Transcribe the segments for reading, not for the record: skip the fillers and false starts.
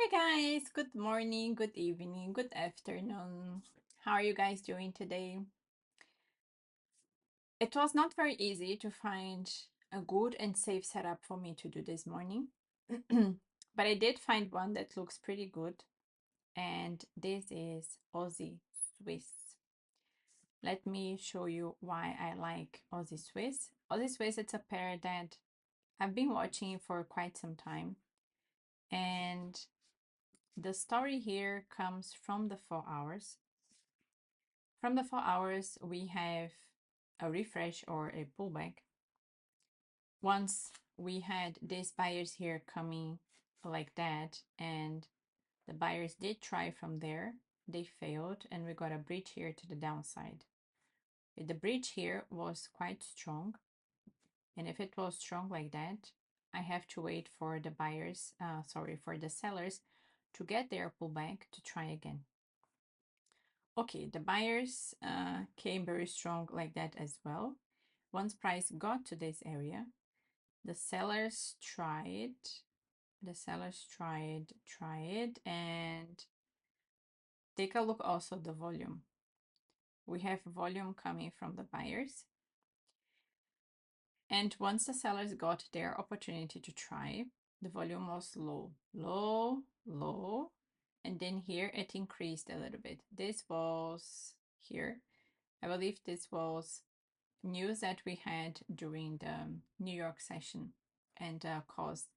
Hey guys, good morning, good evening, good afternoon. How are you guys doing today? It was not very easy to find a good and safe setup for me to do this morning, but I did find one that looks pretty good, and this is Aussie Swiss. Let me show you why I like Aussie Swiss. Aussie Swiss, it's a pair that I've been watching for quite some time, and the story here comes from the 4 hours. From the 4 hours, we have a refresh or a pullback. Once we had these buyers here coming like that, and the buyers did try from there, they failed, and we got a breach here to the downside. The breach here was quite strong, and if it was strong like that, I have to wait for the buyers, for the sellers to get their pullback to try again. Okay, the buyers came very strong like that as well. Once price got to this area, the sellers tried, and take a look also the volume. We have volume coming from the buyers. And once the sellers got their opportunity to try, the volume was low, low, low. And then here it increased a little bit. This was here. I believe this was news that we had during the New York session and caused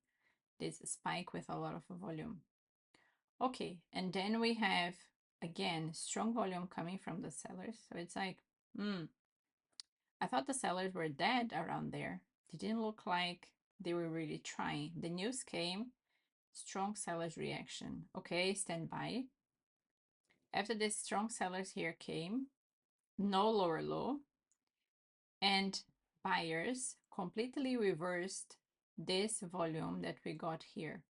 this spike with a lot of volume. Okay, and then we have again strong volume coming from the sellers. So it's like, I thought the sellers were dead around there. They didn't look like they were really trying. The news came, strong sellers reaction. Okay, stand by. After this strong sellers here came, no lower low, and buyers completely reversed this volume that we got here.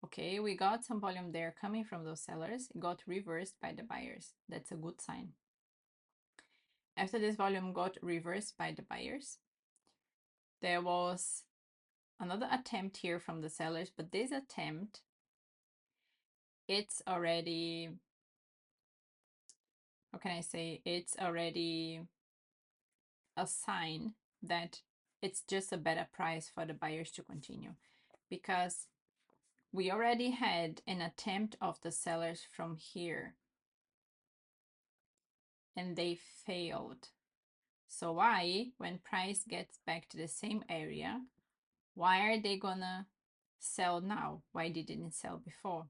Okay, we got some volume there coming from those sellers. It got reversed by the buyers. That's a good sign. After this volume got reversed by the buyers, there was another attempt here from the sellers, but this attempt, it's already, how can I say, it's already a sign that it's just a better price for the buyers to continue, because we already had an attempt of the sellers from here and they failed. So why, when price gets back to the same area, why are they gonna sell now? Why they didn't sell before?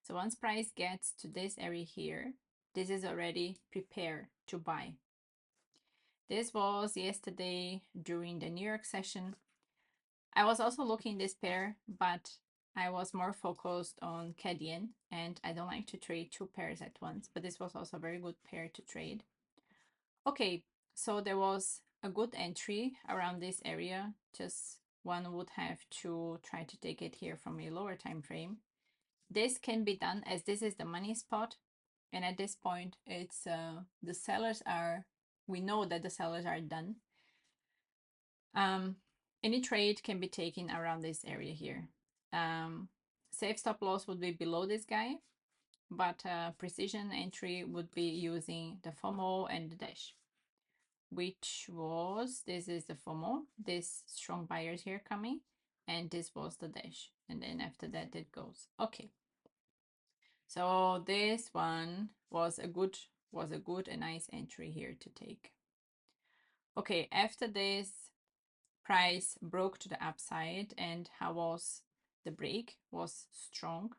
So once price gets to this area here, this is already prepared to buy. This was yesterday during the New York session. I was also looking this pair, but I was more focused on CAD-yen, and I don't like to trade two pairs at once, but this was also a very good pair to trade. Okay, so there was a good entry around this area. Just one would have to try to take it here from a lower time frame. This can be done as this is the money spot, and at this point it's the sellers are, we know that the sellers are done. Any trade can be taken around this area here. Safe stop loss would be below this guy, but precision entry would be using the FOMO and the dash, which was, this is the FOMO, this strong buyers here coming, and this was the dash, and then after that it goes. Okay, so this one was a good and nice entry here to take. Okay, after this, price broke to the upside, and how was the break? Was strong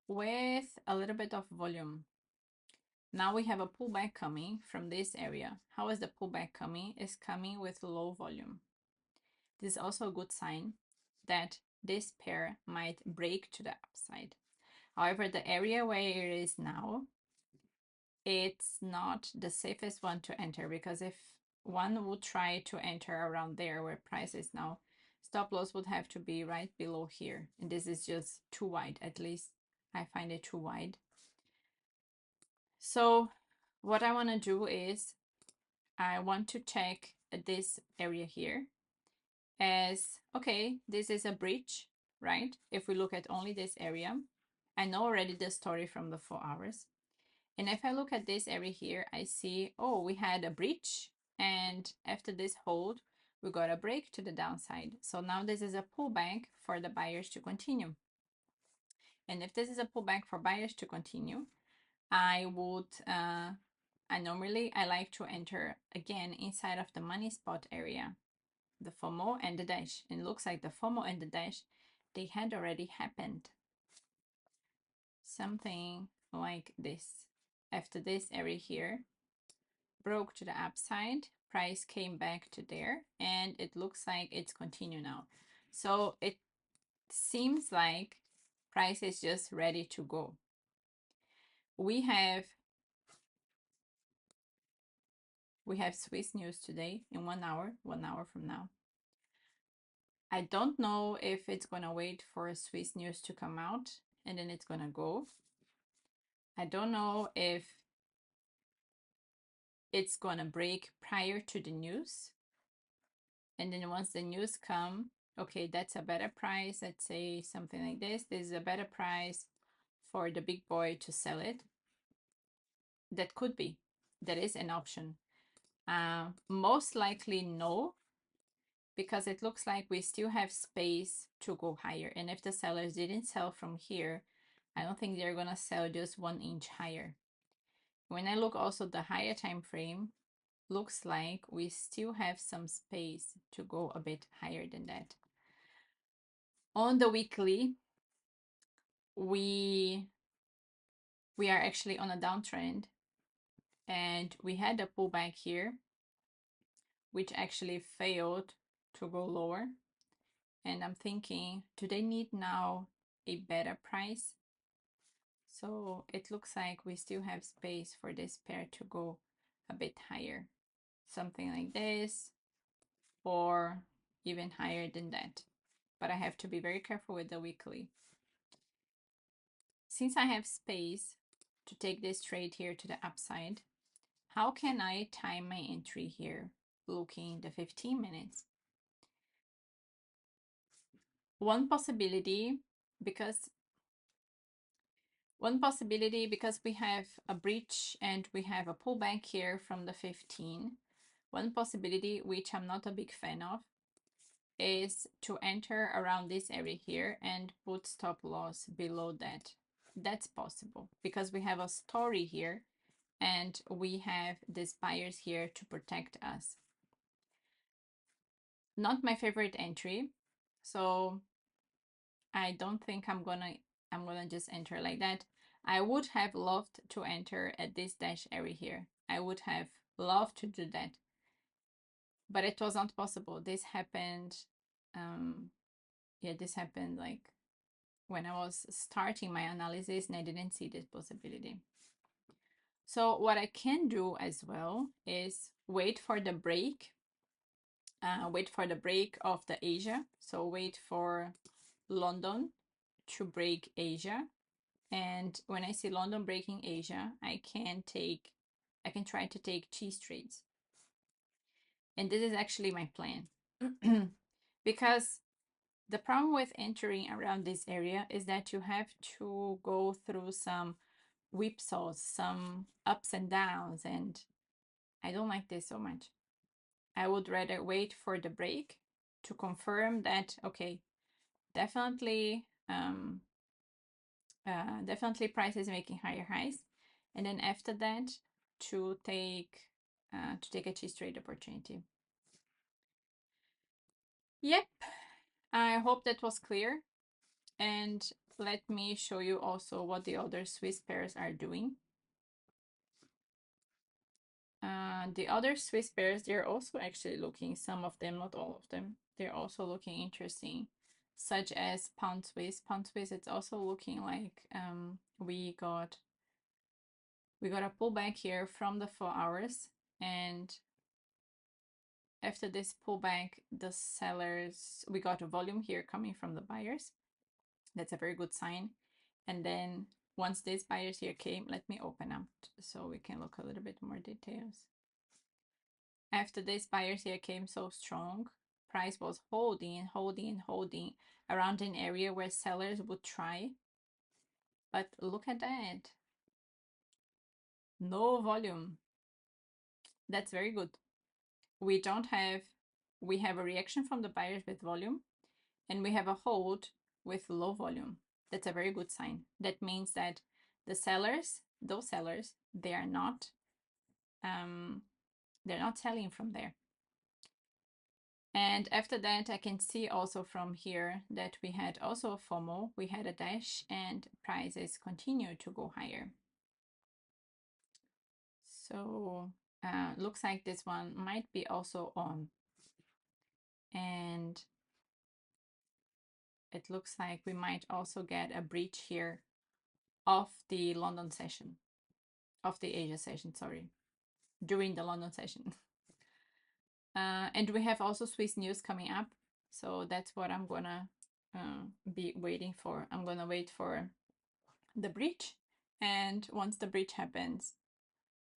with a little bit of volume. Now we have a pullback coming from this area. How is the pullback coming? It's coming with low volume. This is also a good sign that this pair might break to the upside. However, the area where it is now, it's not the safest one to enter, because if one would try to enter around there where price is now, stop loss would have to be right below here, and this is just too wide. At least I find it too wide. So what I want to do is I want to check this area here as, okay, this is a breach, right? If we look at only this area, I know already the story from the 4 hours. And if I look at this area here, I see, oh, we had a breach. And after this hold, we got a break to the downside. So now this is a pullback for the buyers to continue. And if this is a pullback for buyers to continue, I would, I like to enter again inside of the money spot area, the FOMO and the dash. And it looks like the FOMO and the dash, they had already happened. Something like this. After this area here broke to the upside, price came back to there, and it looks like it's continue now. So it seems like price is just ready to go. We have Swiss news today in 1 hour from now. I don't know if it's gonna wait for Swiss news to come out and then it's gonna go. I don't know if it's gonna break prior to the news, and then once the news come, okay, that's a better price. Let's say something like this. This is a better price for the big boy to sell it. That could be. That is an option. Most likely no, because it looks like we still have space to go higher. And if the sellers didn't sell from here, I don't think they're gonna sell just 1 inch higher. When I look also the higher time frame, looks like we still have some space to go a bit higher than that. On the weekly, we are actually on a downtrend, and we had a pullback here, which actually failed to go lower. And I'm thinking, do they need now a better price? So it looks like we still have space for this pair to go a bit higher, something like this, or even higher than that. But I have to be very careful with the weekly. Since I have space to take this trade here to the upside, how can I time my entry here? Looking the 15 minutes. One possibility, because we have a breach and we have a pullback here from the 15. One possibility, which I'm not a big fan of, is to enter around this area here and put stop loss below that. That's possible because we have a story here and we have these buyers here to protect us. Not my favorite entry, so I don't think I'm gonna just enter like that. I would have loved to enter at this dash area here. I would have loved to do that, but it was not possible. This happened, this happened like when I was starting my analysis and I didn't see this possibility. So what I can do as well is wait for the break of the Asia. So wait for London to break Asia. And when I see London breaking Asia, I can try to take cheese trades. And this is actually my plan. Because the problem with entering around this area is that you have to go through some whipsaws, some ups and downs, and I don't like this so much. I would rather wait for the break to confirm that, okay, definitely price is making higher highs, and then after that to take a cheese trade opportunity. Yep, I hope that was clear, and let me show you also what the other Swiss pairs are doing. The other Swiss pairs, they're also actually looking, some of them, not all of them, they're also looking interesting, such as Pound Swiss. Pound Swiss, it's also looking like we got a pullback here from the 4 hours, and after this pullback, the sellers, we got a volume here coming from the buyers. That's a very good sign. And then once these buyers here came, let me open up so we can look a little bit more details. After these buyers here came so strong, price was holding and holding and holding around an area where sellers would try. But look at that. No volume. That's very good. We have a reaction from the buyers with volume, and we have a hold with low volume. That's a very good sign. That means that the sellers, those sellers, they're not selling from there. And after that, I can see also from here that we had also a FOMO, we had a dash, and prices continue to go higher. So looks like this one might be also on. And it looks like we might also get a breach here of the London session, of the Asia session, sorry, during the London session. And we have also Swiss news coming up. So that's what I'm gonna be waiting for. I'm gonna wait for the breach. And once the breach happens,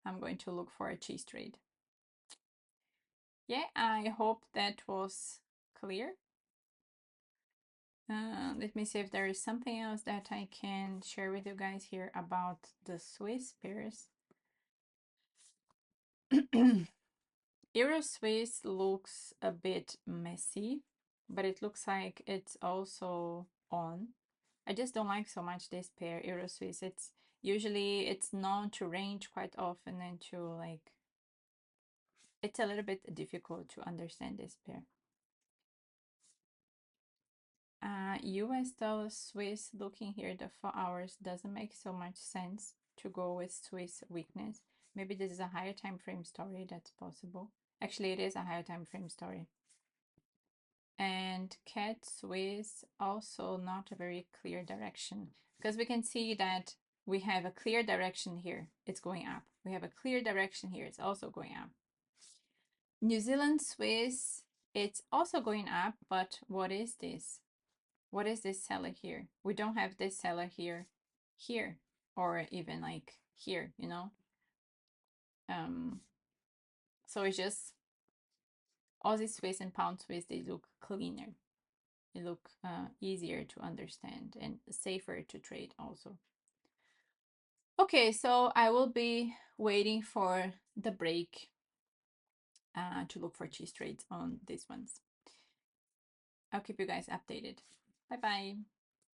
I'm going to look for a cheese trade. Yeah, I hope that was clear. Let me see if there is something else that I can share with you guys here about the Swiss pairs. Euro Swiss looks a bit messy, but it looks like it's also on. I just don't like so much this pair, Euro Swiss. It's known to range quite often and to like, it's a little bit difficult to understand this pair. US dollar Swiss, looking here, the 4 hours doesn't make so much sense to go with Swiss weakness. Maybe this is a higher time frame story, that's possible. Actually, it is a higher time frame story. And CAD Swiss, also not a very clear direction, because we can see that we have a clear direction here, it's going up. We have a clear direction here, it's also going up. New Zealand Swiss, it's also going up, but what is this? What is this seller here? We don't have this seller here, or even like here, you know? So it's just Aussie Swiss and Pound Swiss, they look cleaner. They look easier to understand and safer to trade also. Okay, so I will be waiting for the break to look for cheese trades on these ones. I'll keep you guys updated. Bye bye.